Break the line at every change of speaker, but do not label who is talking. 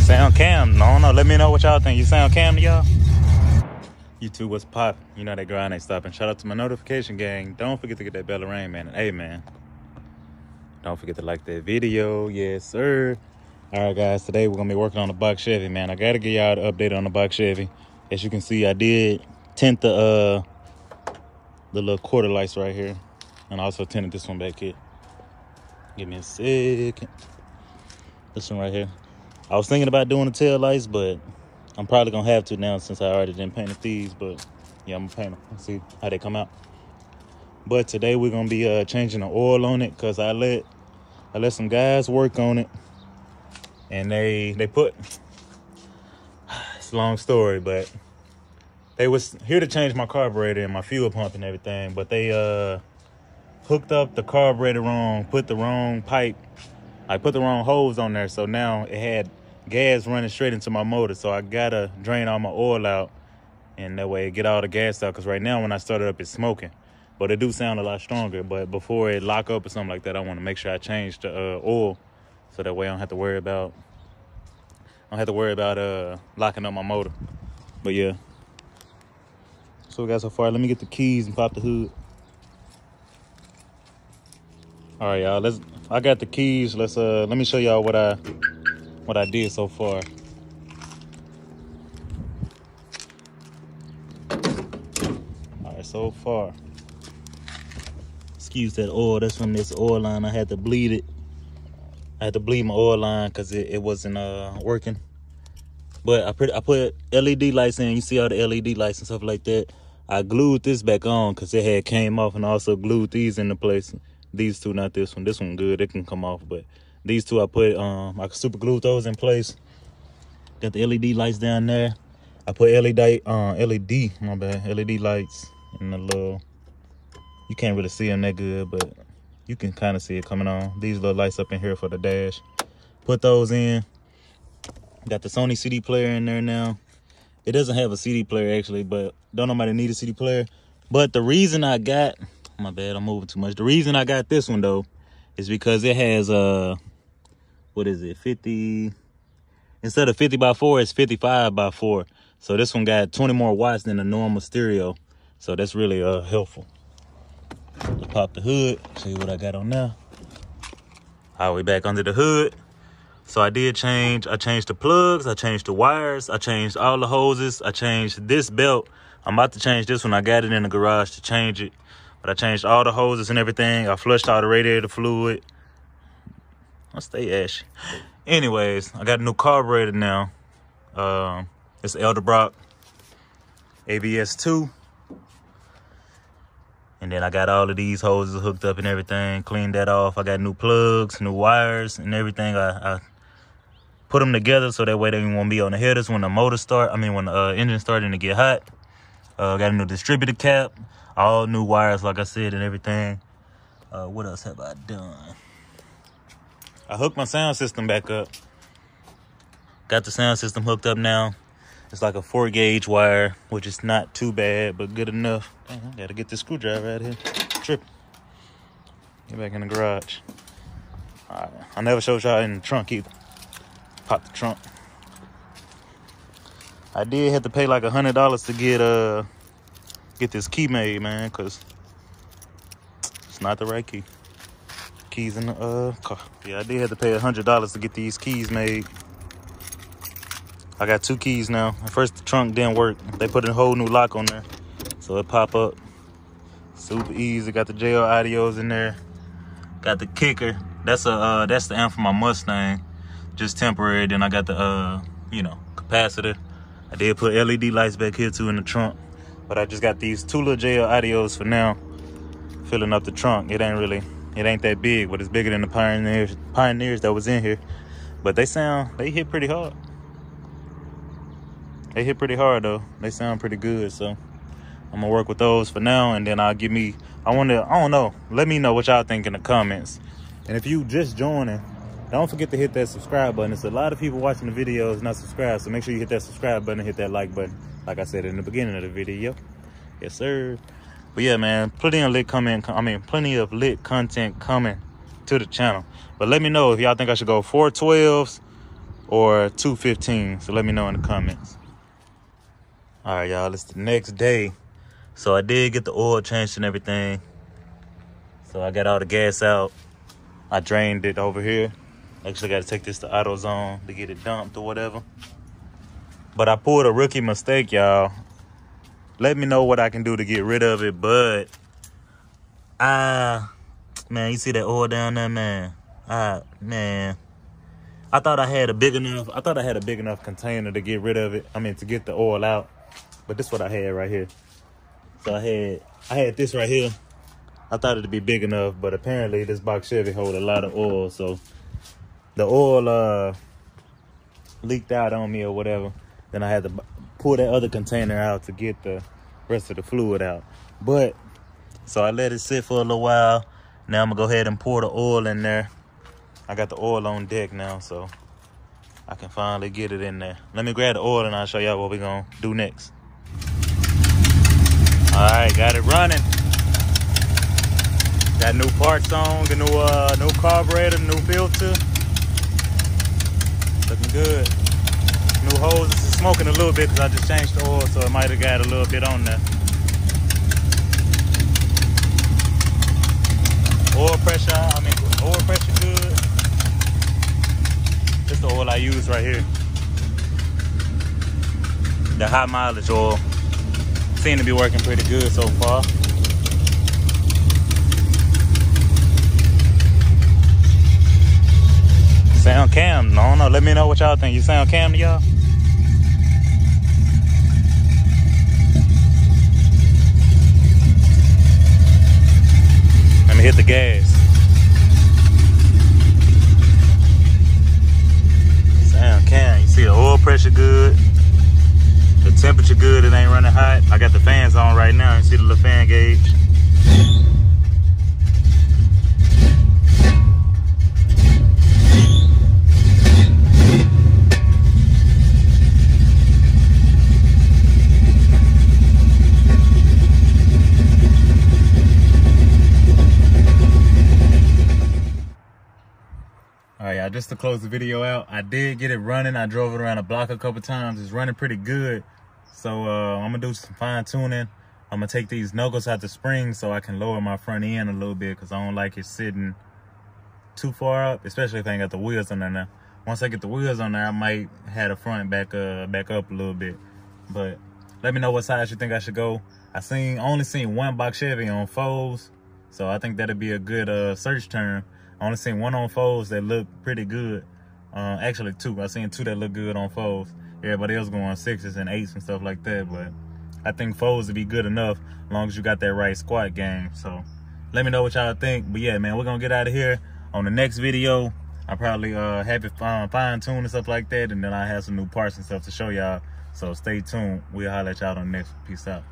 Sound cam. No. Let me know what y'all think. You sound cam to y'all? YouTube, what's poppin'? You know that grind ain't stopping. Shout out to my notification gang. Don't forget to get that bell of rain, man. And hey, man, don't forget to like that video. Yes, sir. All right, guys. Today we're gonna be working on the box Chevy, man. I gotta give y'all the update on the box Chevy. As you can see, I did tint the little quarter lights right here, and I also tinted this one back here. Give me a second. This one right here. I was thinking about doing the tail lights, but I'm probably gonna have to now since I already didn't paint these. But yeah, I'm gonna paint them and see how they come out. But today we're gonna be changing the oil on it, cause I let some guys work on it, and they put. It's a long story, but they was here to change my carburetor and my fuel pump and everything, but they hooked up the carburetor wrong, put the wrong pipe. I put the wrong hose on there, so now it had gas running straight into my motor. So I gotta drain all my oil out, and that way get all the gas out. Cause right now when I start it up, it's smoking, but it do sound a lot stronger. But before it lock up or something like that, I want to make sure I change the oil, so that way I don't have to worry about locking up my motor. But yeah. So we got so far. Let me get the keys and pop the hood. All right, y'all. I got the keys. Let me show y'all what I did so far. All right, so far. Excuse that oil. That's from this oil line. I had to bleed it. I had to bleed my oil line because it wasn't working. But I put LED lights in. You see all the LED lights and stuff like that. I glued this back on because it had came off, and I also glued these into place. These two, not this one. This one good, it can come off, but these two I put I super glued those in place. Got the LED lights down there. I put LED lights in the little, you can't really see them that good, but you can kind of see it coming on. These little lights up in here for the dash. Put those in. Got the Sony CD player in there now. It doesn't have a CD player actually, but don't nobody need a CD player. But the reason I got, my bad, I'm moving too much. The reason I got this one though is because it has what is it, 50, instead of 50x4, it's 55x4. So this one got 20 more watts than a normal stereo. So that's really helpful. Let's pop the hood, show you what I got on now. All the way back under the hood. So I changed the plugs, I changed the wires, I changed all the hoses, I changed this belt. I'm about to change this one. I got it in the garage to change it. But I changed all the hoses and everything. I flushed all the radiator fluid. I'll stay ashy. Anyways, I got a new carburetor now. It's Brougham ABS 2. And then I got all of these hoses hooked up and everything. Cleaned that off. I got new plugs, new wires, and everything. I put them together so that way they won't be on the headers when the motor start. When the engine starting to get hot. Got a new distributor cap. All new wires, like I said, and everything. What else have I done? I hooked my sound system back up. Got the sound system hooked up now. It's like a 4-gauge wire, which is not too bad, but good enough. Dang, I gotta get this screwdriver out of here. Tripping. Get back in the garage. All right. I never showed y'all in the trunk either. Pop the trunk. I did have to pay like $100 to get this key made, man, because it's not the right key. Keys in the car. Yeah, I did have to pay $100 to get these keys made. I got 2 keys now. At first the trunk didn't work. They put a whole new lock on there, so it pop up. Super easy. Got the JL Audios in there. Got the kicker. That's the amp for my Mustang, just temporary. Then I got the capacitor. I did put LED lights back here too in the trunk. But I just got these 2 little JL Audios for now, filling up the trunk. It ain't that big, but it's bigger than the Pioneers that was in here. But they hit pretty hard. They hit pretty hard though. They sound pretty good, so I'm gonna work with those for now, and then I don't know. Let me know what y'all think in the comments. And if you just joining, don't forget to hit that subscribe button. There's a lot of people watching the videos not subscribed, so make sure you hit that subscribe button and hit that like button, like I said in the beginning of the video. Yes, sir. But yeah, man, plenty of lit content coming to the channel. But let me know if y'all think I should go 412s, or 215. So let me know in the comments. All right, y'all, it's the next day. So I did get the oil changed and everything. So I got all the gas out. I drained it over here. Actually got to take this to AutoZone to get it dumped or whatever. But I pulled a rookie mistake, y'all. Let me know what I can do to get rid of it. But man, you see that oil down there, man? Man, I thought I had a big enough container to get rid of it. I mean, to get the oil out. But this is what I had right here. So I had this right here. I thought it'd be big enough, but apparently this box Chevy hold a lot of oil. So the oil leaked out on me or whatever. Then I had to pull that other container out to get the rest of the fluid out. But so I let it sit for a little while. Now I'm gonna go ahead and pour the oil in there. I got the oil on deck now, so I can finally get it in there. Let me grab the oil and I'll show y'all what we're gonna do next. All right, got it running. Got new parts on, the new carburetor, new filter. Looking good. New hoses is smoking a little bit because I just changed the oil, so it might have got a little bit on there. Oil pressure good. This is the oil I use right here. The high mileage oil. Seem to be working pretty good so far. Sound cam? No. Let me know what y'all think. You sound cam to y'all? Let me hit the gas. Sound cam. You see the oil pressure good. The temperature good, it ain't running hot. I got the fans on right now. You see the little fan gauge. All right, y'all, just to close the video out, I did get it running. I drove it around the block a couple times. It's running pretty good. So I'm gonna do some fine tuning. I'm gonna take these knuckles out the spring so I can lower my front end a little bit because I don't like it sitting too far up, especially if I ain't got the wheels on there now. Once I get the wheels on there, I might have the front back up a little bit. But let me know what size you think I should go. I only seen one box Chevy on foes, so I think that'd be a good search term. I only seen one on foes that look pretty good. Actually two. I seen two that look good on foes. Everybody else going 6s and 8s and stuff like that, but I think foes would be good enough as long as you got that right squat game. So let me know what y'all think. But yeah, man, we're gonna get out of here. On the next video, I'll probably have it fine tune and stuff like that, and then I have some new parts and stuff to show y'all. So stay tuned. We'll holler at y'all on the next one. Peace out.